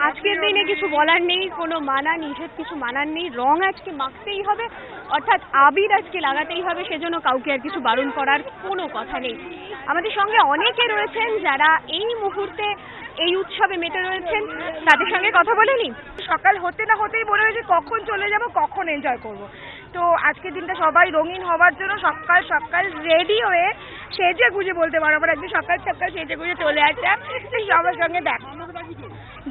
আজকের দিনে কিছু বলার নেই, কোনো মানা নিষেধ কিছু মানার নেই, রং আজকে মাখতেই হবে, অর্থাৎ আবির আজকে লাগাতেই হবে, সেজন্য কাউকে আর কিছু বারণ করার কোনো কথা নেই। আমাদের সঙ্গে অনেকে রয়েছেন যারা এই মুহূর্তে এই উৎসবে মেতে রয়েছেন, তাদের সঙ্গে কথা বলে নিই। সকাল হতে না হতেই মনে হয়েছে কখন চলে যাব, কখন এনজয় করব। তো আজকের দিনটা সবাই রঙিন হওয়ার জন্য সকাল সকাল রেডি হয়ে সেজে গুজে বলতে পারো, আমরা একদিন সকাল সকাল সেজে গুজে চলে আসলাম সবার সঙ্গে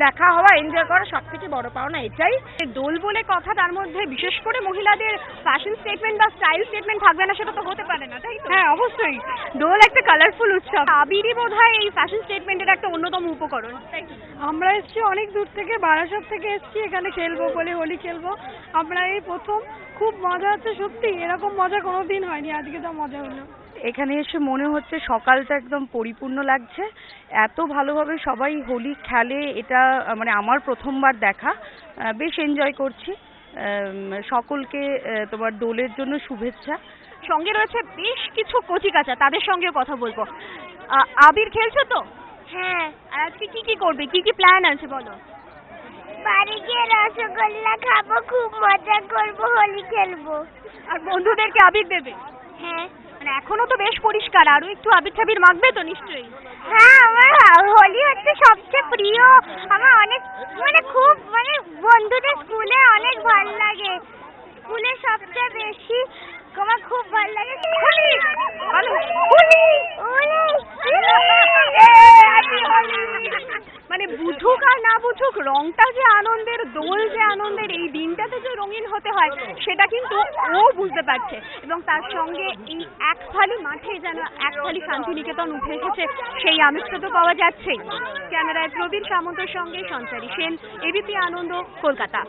দেখা হওয়া, এনজয় করা সবথেকে বড় পাওনা এটাই। দোল বলে কথা, তার মধ্যে বিশেষ করে মহিলাদের ফ্যাশন স্টেটমেন্ট বা স্টাইল স্টেটমেন্ট থাকবে না সেটা তো হতে পারে না, তাই তো? হ্যাঁ অবশ্যই, দোল একটা কালারফুল উৎসব, আবিরই বোধহয় এই ফ্যাশন স্টেটমেন্টের একটা অন্যতম উপকরণ। আমরা এসেছি অনেক দূর থেকে, বারাসাত থেকে এসেছি এখানে খেলবো বলে, হোলি খেলবো। আমরা এই প্রথম, খুব মজা হচ্ছে সত্যি, এরকম মজা কোনোদিন হয়নি, আজকে তো মজা হলো। এখানে এসে মনে হচ্ছে সকালটা একদম পরিপূর্ণ লাগছে, এত ভালোভাবে সবাই হোলি খেলে, এটা মানে আমার প্রথমবার দেখা, বেশ এনজয় করছি। সকলকে তোমার দোলের জন্য শুভেচ্ছা। সঙ্গে রয়েছে বেশ কিছু কচিকাঁচা, তাদের সঙ্গেও কথা বলবো। আবির খেলছো তো? হ্যাঁ। আর আজকে কি কি করবে, কি কি প্ল্যান আছে বলো? বাড়ি গিয়ে রসগোল্লা খাবো, খুব মজা করবো, হোলি খেলবো। আর বন্ধুদেরকে আবির দেবে? হ্যাঁ। মানে এখনো তো বেশ পরিষ্কার, আরো একটু আবির টাবির মাখবে তো নিশ্চয়ই? হ্যাঁ, আমার হোলি হচ্ছে সবচেয়ে প্রিয়, আমার অনেক মানে খুব মানে বন্ধুদের স্কুলে অনেক ভালো লাগে, স্কুলে সবচেয়ে বেশি আমার খুব ভালো লাগে হোলি। হোলি মানে বুঝুক আর না বুঝুক, রংটা যে আনন্দের, দোল যে আনন্দের, এই দিনটাতে যে রঙিন হতে হয় সেটা কিন্তু ও বুঝতে পারছে, এবং তার সঙ্গে এই এক ফালি মাঠে যেন এক ফালি শান্তিনিকেতন উঠে এসেছে, সেই আমেজটা তো পাওয়া যাচ্ছেই। ক্যামেরায় প্রবীর সামন্তের সঙ্গে সঞ্চারী সেন, এবিপি আনন্দ, কলকাতা।